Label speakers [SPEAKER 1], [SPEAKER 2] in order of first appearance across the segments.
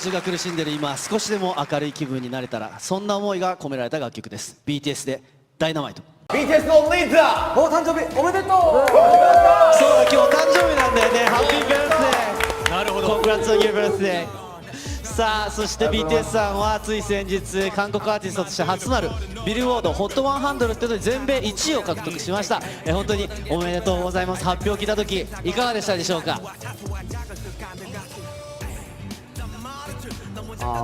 [SPEAKER 1] ちが苦しんでいる今、少しでも明るい気分になれたら、そんな思いが込められた楽曲です。 BTS でダイナマイト。
[SPEAKER 2] BTS のリーダー、お誕生日おめでとう。
[SPEAKER 1] そうだ、今日誕生日なんだよね。ハッピーバースデー。なるほど。Congrats on your birthday。さあ、そして BTS さんはつい先日、韓国アーティストとして初となるビルボード HOT100 っていうので全米1位を獲得しました。本当におめでとうございます。発表を聞いた時いかがでしたでしょうか？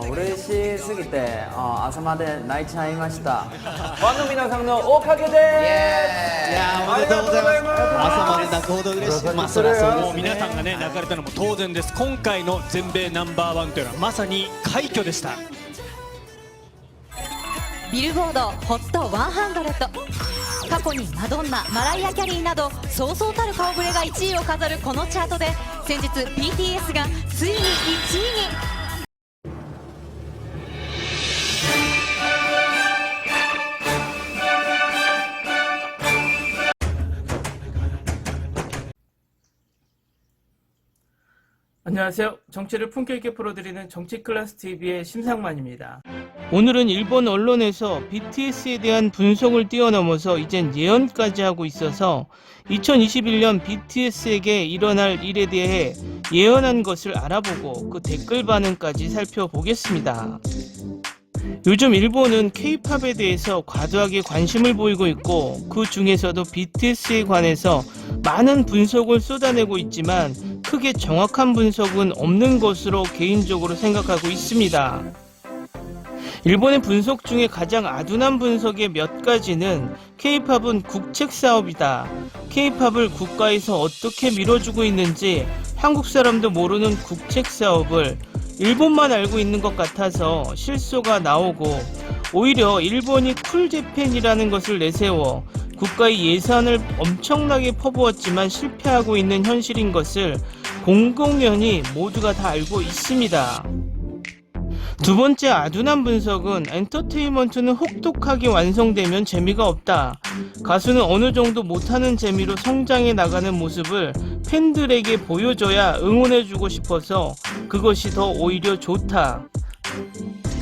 [SPEAKER 3] 嬉しすぎて朝まで泣いちゃいました。
[SPEAKER 2] ファンの皆さんのおかげで、
[SPEAKER 1] いやー、おめでとうございます。朝まで泣くほど嬉しい。まあそれはそうですね。
[SPEAKER 4] もう皆さんがね泣かれたのも当然です。今回の全米ナンバーワンというのはまさに快挙でした。
[SPEAKER 5] ビルボード HOT100、 過去にマドンナ、マライア・キャリーなどそうそうたる顔ぶれが1位を飾るこのチャートで、先日 BTS がついに1位に。
[SPEAKER 6] 안녕하세요. 정치를 품격 있게 풀어드리는 정치클래스TV의 심상만입니다. 오늘은 일본 언론에서 BTS에 대한 분석을 뛰어넘어서 이젠 예언까지 하고 있어서 2021년 BTS에게 일어날 일에 대해 예언한 것을 알아보고 그 댓글 반응까지 살펴보겠습니다. 요즘 일본은 K-팝에 대해서 과도하게 관심을 보이고 있고, 그 중에서도 BTS에 관해서 많은 분석을 쏟아내고 있지만 크게 정확한 분석은 없는 것으로 개인적으로 생각하고 있습니다. 일본의 분석 중에 가장 아둔한 분석의 몇 가지는 K-팝은 국책 사업이다. K-팝을 국가에서 어떻게 밀어주고 있는지 한국 사람도 모르는 국책 사업을 일본만 알고 있는 것 같아서 실소가 나오고, 오히려 일본이 쿨재팬이라는 것을 내세워 국가의 예산을 엄청나게 퍼부었지만 실패하고 있는 현실인 것을 공공연히 모두가 다 알고 있습니다. 두 번째 아둔한 분석은 엔터테인먼트는 혹독하게 완성되면 재미가 없다. 가수는 어느 정도 못하는 재미로 성장해 나가는 모습을 팬들에게 보여줘야 응원해주고 싶어서 그것이 더 오히려 좋다.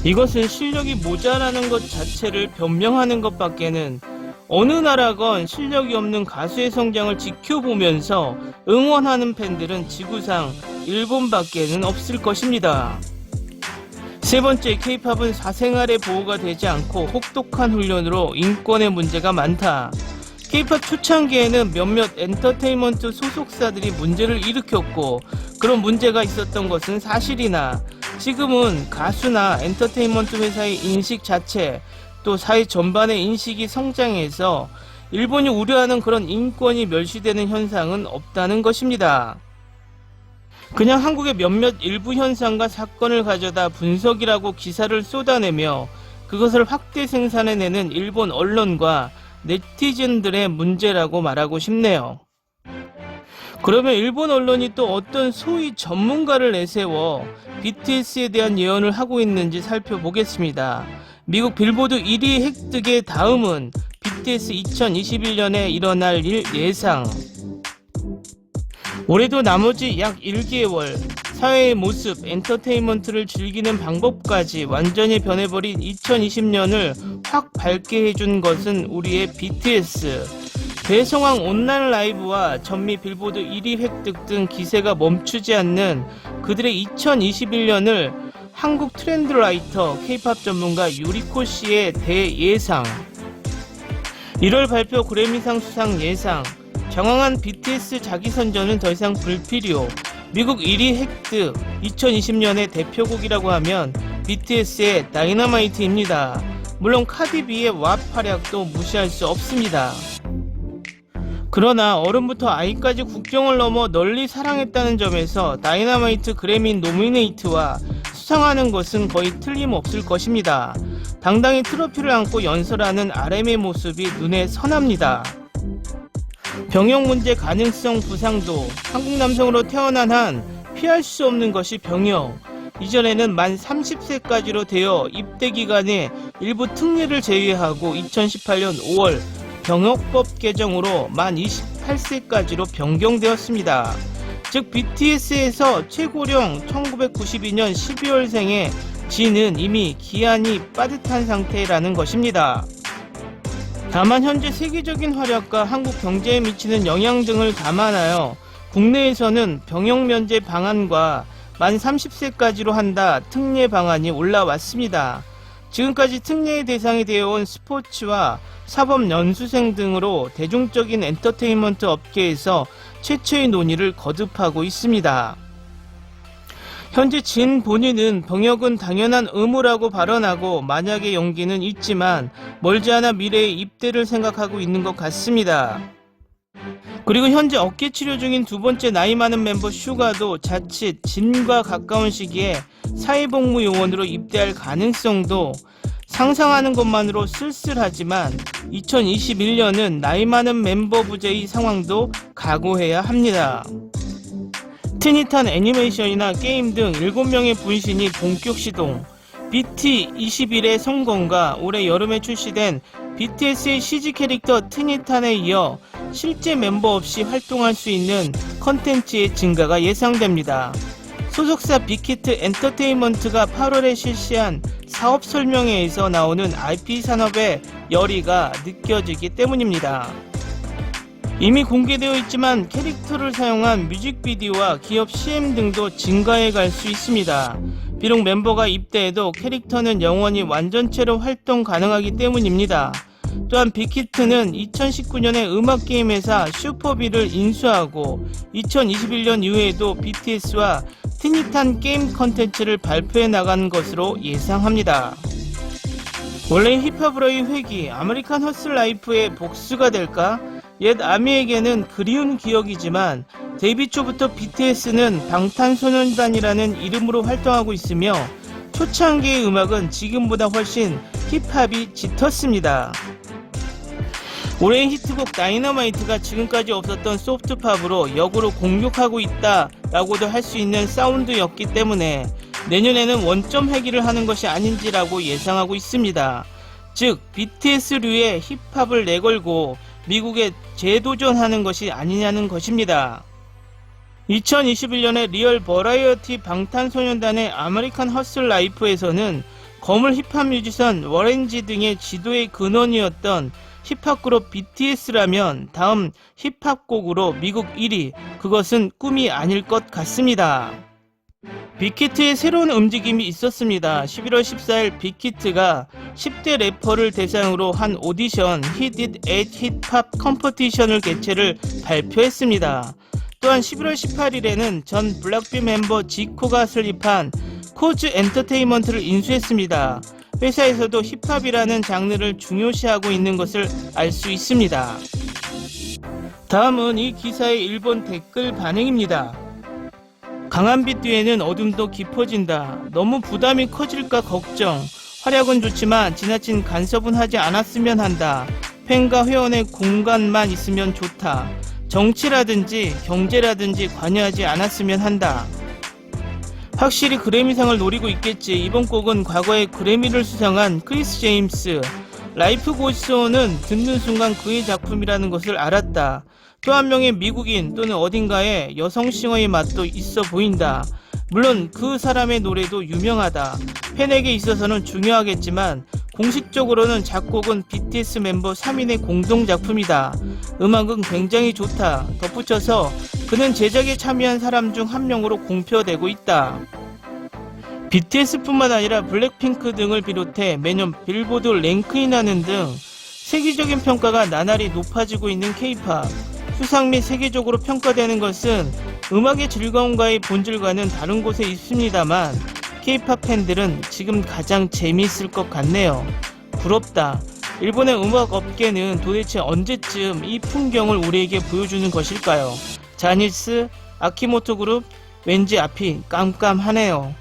[SPEAKER 6] 이것은 실력이 모자라는 것 자체를 변명하는 것밖에는, 어느 나라건 실력이 없는 가수의 성장을 지켜보면서 응원하는 팬들은 지구상 일본밖에는 없을 것입니다. 세 번째, K-팝은 사생활의 보호가 되지 않고 혹독한 훈련으로 인권의 문제가 많다. K-팝 초창기에는 몇몇 엔터테인먼트 소속사들이 문제를 일으켰고, 그런 문제가 있었던 것은 사실이나 지금은 가수나 엔터테인먼트 회사의 인식 자체, 또 사회 전반의 인식이 성장해서 일본이 우려하는 그런 인권이 멸시되는 현상은 없다는 것입니다. 그냥 한국의 몇몇 일부 현상과 사건을 가져다 분석이라고 기사를 쏟아내며 그것을 확대 생산해내는 일본 언론과 네티즌들의 문제라고 말하고 싶네요. 그러면 일본 언론이 또 어떤 소위 전문가를 내세워 BTS에 대한 예언을 하고 있는지 살펴보겠습니다. 미국 빌보드 1위 획득의 다음은 BTS 2021년에 일어날 일 예상. 올해도 나머지 약 1개월, 사회의 모습, 엔터테인먼트를 즐기는 방법까지 완전히 변해버린 2020년을 확 밝게 해준 것은 우리의 BTS. 대성황 온라인 라이브와 전미 빌보드 1위 획득 등 기세가 멈추지 않는 그들의 2021년을 한국 트렌드 라이터, K-팝 전문가 유리코 씨의 대예상. 1월 발표 그래미상 수상 예상. 정황한 BTS 자기 선전은 더 이상 불필요. 미국 1위 획득. 2020년의 대표곡이라고 하면 BTS의 다이너마이트입니다. 물론 카디비의 왑 활약도 무시할 수 없습니다. 그러나 어른부터 아이까지 국경을 넘어 널리 사랑했다는 점에서 다이너마이트 그래미 노미네이트와 수상하는 것은 거의 틀림없을 것입니다. 당당히 트로피를 안고 연설하는 RM의 모습이 눈에 선합니다. 병역 문제 가능성 부상도, 한국 남성으로 태어난 한 피할 수 없는 것이 병역. 이전에는 만 30세까지로 되어 입대 기간에 일부 특례를 제외하고 2018년 5월 병역법 개정으로 만 28세까지로 변경되었습니다. 즉 BTS에서 최고령 1992년 12월생의 진은 이미 기한이 빠듯한 상태라는 것입니다. 다만 현재 세계적인 활약과 한국 경제에 미치는 영향 등을 감안하여 국내에서는 병역 면제 방안과 만 30세까지로 한다 특례 방안이 올라왔습니다. 지금까지 특례의 대상이 되어온 스포츠와 사법연수생 등으로 대중적인 엔터테인먼트 업계에서 최초의 논의를 거듭하고 있습니다. 현재 진 본인은 병역은 당연한 의무라고 발언하고 만약의 용기는 있지만 멀지 않아 미래의 입대를 생각하고 있는 것 같습니다. 그리고 현재 어깨 치료 중인 두 번째 나이 많은 멤버 슈가도 자칫 진과 가까운 시기에 사회복무 요원으로 입대할 가능성도 상상하는 것만으로 쓸쓸하지만 2021년은 나이 많은 member 부재의 상황도 각오해야 합니다. 트니탄 애니메이션이나 게임 등 7명의 분신이 본격 시동, BT21의 성공과 올해 여름에 출시된 BTS의 CG 캐릭터 트니탄에 이어 실제 멤버 없이 활동할 수 있는 컨텐츠의 증가가 예상됩니다. 소속사 빅히트 엔터테인먼트가 8월에 실시한 사업 설명회에서 나오는 IP 산업의 열의가 느껴지기 때문입니다. 이미 공개되어 있지만 캐릭터를 사용한 뮤직비디오와 기업 CM 등도 증가해 갈 수 있습니다. 비록 멤버가 입대해도 캐릭터는 영원히 완전체로 활동 가능하기 때문입니다. 또한 빅히트는 2019년에 음악게임 회사 슈퍼비를 인수하고 2021년 이후에도 BTS와 트니탄 게임 컨텐츠를 발표해 나가는 것으로 예상합니다. 원래 힙합으로의 회귀, 아메리칸 허슬 라이프의 복수가 될까? 옛 아미에게는 그리운 기억이지만 데뷔 초부터 BTS는 방탄소년단이라는 이름으로 활동하고 있으며 초창기의 음악은 지금보다 훨씬 힙합이 짙었습니다. 올해의 히트곡 다이너마이트가 지금까지 없었던 소프트팝으로 역으로 공격하고 있다라고도 할 수 있는 사운드였기 때문에 내년에는 원점 회귀를 하는 것이 아닌지라고 예상하고 있습니다. 즉 BTS류의 힙합을 내걸고 미국에 재도전하는 것이 아니냐는 것입니다. 2021년에 리얼 버라이어티 방탄소년단의 아메리칸 허슬 라이프에서는 거물 힙합 뮤지션 워렌지 등의 지도의 근원이었던 힙합 그룹 BTS라면 다음 힙합 곡으로 미국 1위, 그것은 꿈이 아닐 것 같습니다. 빅히트의 새로운 움직임이 있었습니다. 11월 14일 빅히트가 10대 래퍼를 대상으로 한 오디션 Hit It at Hip Hop 컴피티션을 개최를 발표했습니다. 또한 11월 18일에는 전 블락비 멤버 지코가 설립한 코즈 엔터테인먼트를 인수했습니다. 회사에서도 힙합이라는 장르를 중요시하고 있는 것을 알 수 있습니다. 다음은 이 기사의 일본 댓글 반응입니다. 강한 빛 뒤에는 어둠도 깊어진다. 너무 부담이 커질까 걱정. 활약은 좋지만 지나친 간섭은 하지 않았으면 한다. 팬과 회원의 공간만 있으면 좋다. 정치라든지 경제라든지 관여하지 않았으면 한다. 확실히 그래미상을 노리고 있겠지. 이번 곡은 과거에 그래미를 수상한 크리스 제임스 라이프 고스온은 듣는 순간 그의 작품이라는 것을 알았다. 또 한 명의 미국인 또는 어딘가에 여성 싱어의 맛도 있어 보인다. 물론 그 사람의 노래도 유명하다. 팬에게 있어서는 중요하겠지만 공식적으로는 작곡은 BTS 멤버 3인의 공동작품이다. 음악은 굉장히 좋다. 덧붙여서 그는 제작에 참여한 사람 중 한 명으로 공표되고 있다. BTS뿐만 아니라 블랙핑크 등을 비롯해 매년 빌보드 랭크인하는 등 세계적인 평가가 나날이 높아지고 있는 K-POP. 수상 및 세계적으로 평가되는 것은 음악의 즐거움과의 본질과는 다른 곳에 있습니다만 K-POP 팬들은 지금 가장 재미있을 것 같네요. 부럽다. 일본의 음악 업계는 도대체 언제쯤 이 풍경을 우리에게 보여주는 것일까요? 자니스, 아키모토 그룹, 왠지 앞이 깜깜하네요.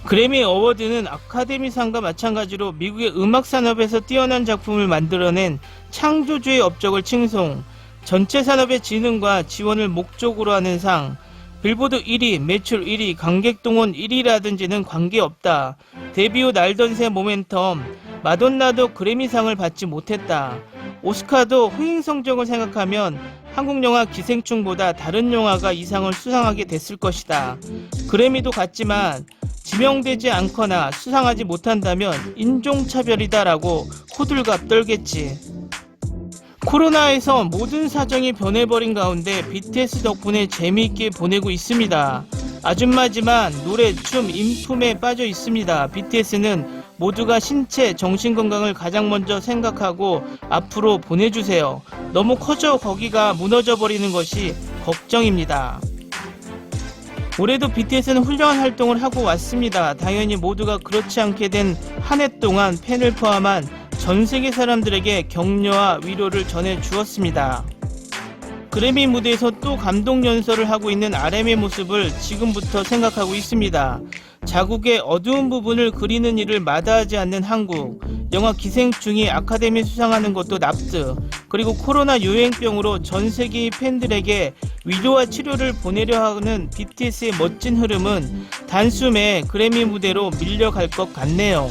[SPEAKER 6] 그래미 어워드는 아카데미상과 마찬가지로 미국의 음악 산업에서 뛰어난 작품을 만들어낸 창조주의 업적을 칭송, 전체 산업의 진흥과 지원을 목적으로 하는 상, 빌보드 1위, 매출 1위, 관객 동원 1위라든지는 관계없다. 데뷔 후 날던 새 모멘텀, 마돈나도 그래미상을 받지 못했다. 오스카도 흥행 성적을 생각하면 한국 영화 기생충보다 다른 영화가 이상을 수상하게 됐을 것이다. 그래미도 같지만 지명되지 않거나 수상하지 못한다면 인종차별이다라고 호들갑 떨겠지. 코로나에서 모든 사정이 변해버린 가운데 BTS 덕분에 재미있게 보내고 있습니다. 아줌마지만 노래, 춤, 인품에 빠져 있습니다. BTS는 모두가 신체, 정신건강을 가장 먼저 생각하고 앞으로 보내주세요. 너무 커져 거기가 무너져버리는 것이 걱정입니다. 올해도 BTS는 훌륭한 활동을 하고 왔습니다. 당연히 모두가 그렇지 않게 된 한 해 동안 팬을 포함한 전 세계 사람들에게 격려와 위로를 전해주었습니다. 그래미 무대에서 또 감동 연설을 하고 있는 RM의 모습을 지금부터 생각하고 있습니다. 자국의 어두운 부분을 그리는 일을 마다하지 않는 한국, 영화 기생충이 아카데미 수상하는 것도 납득, 그리고 코로나 유행병으로 전 세계의 팬들에게 위로와 치료를 보내려 하는 BTS의 멋진 흐름은 단숨에 그래미 무대로 밀려갈 것 같네요.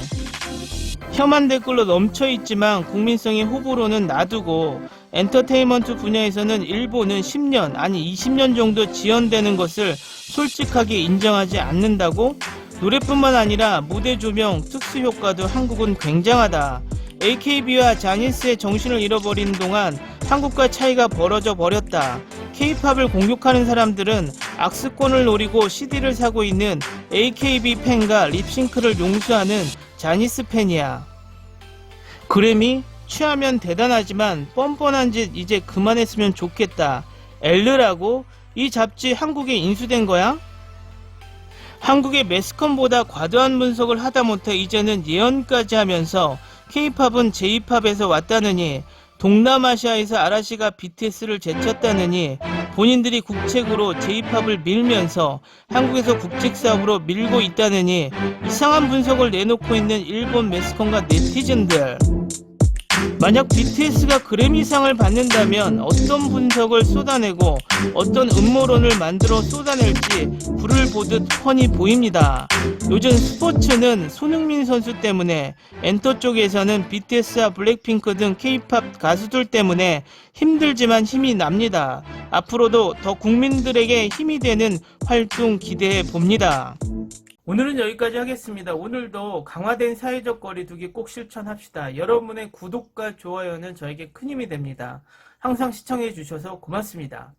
[SPEAKER 6] 혐한 댓글로 넘쳐있지만 국민성의 호불호는 놔두고 엔터테인먼트 분야에서는 일본은 10년 아니 20년 정도 지연되는 것을 솔직하게 인정하지 않는다고? 노래뿐만 아니라 무대 조명, 특수 효과도 한국은 굉장하다. AKB와 자니스의 정신을 잃어버린 동안 한국과 차이가 벌어져 버렸다. K-팝을 공격하는 사람들은 악수권을 노리고 CD를 사고 있는 AKB 팬과 립싱크를 용서하는 자니스 팬이야. 그래미? 취하면 대단하지만 뻔뻔한 짓 이제 그만했으면 좋겠다. 엘르라고? 이 잡지 한국에 인수된 거야? 한국의 매스컴보다 과도한 분석을 하다못해 이제는 예언까지 하면서 K-팝은 J-팝에서 왔다느니, 동남아시아에서 아라시가 BTS를 제쳤다느니, 본인들이 국책으로 J-팝을 밀면서 한국에서 국책 사업으로 밀고 있다느니 이상한 분석을 내놓고 있는 일본 매스컴과 네티즌들. 만약 BTS가 그래미상을 받는다면 어떤 분석을 쏟아내고 어떤 음모론을 만들어 쏟아낼지 불을 보듯 뻔히 보입니다. 요즘 스포츠는 손흥민 선수 때문에, 엔터 쪽에서는 BTS와 블랙핑크 등 K-팝 가수들 때문에 힘들지만 힘이 납니다. 앞으로도 더 국민들에게 힘이 되는 활동 기대해 봅니다. 오늘은 여기까지 하겠습니다. 오늘도 강화된 사회적 거리두기 꼭 실천합시다. 여러분의 구독과 좋아요는 저에게 큰 힘이 됩니다. 항상 시청해 주셔서 고맙습니다.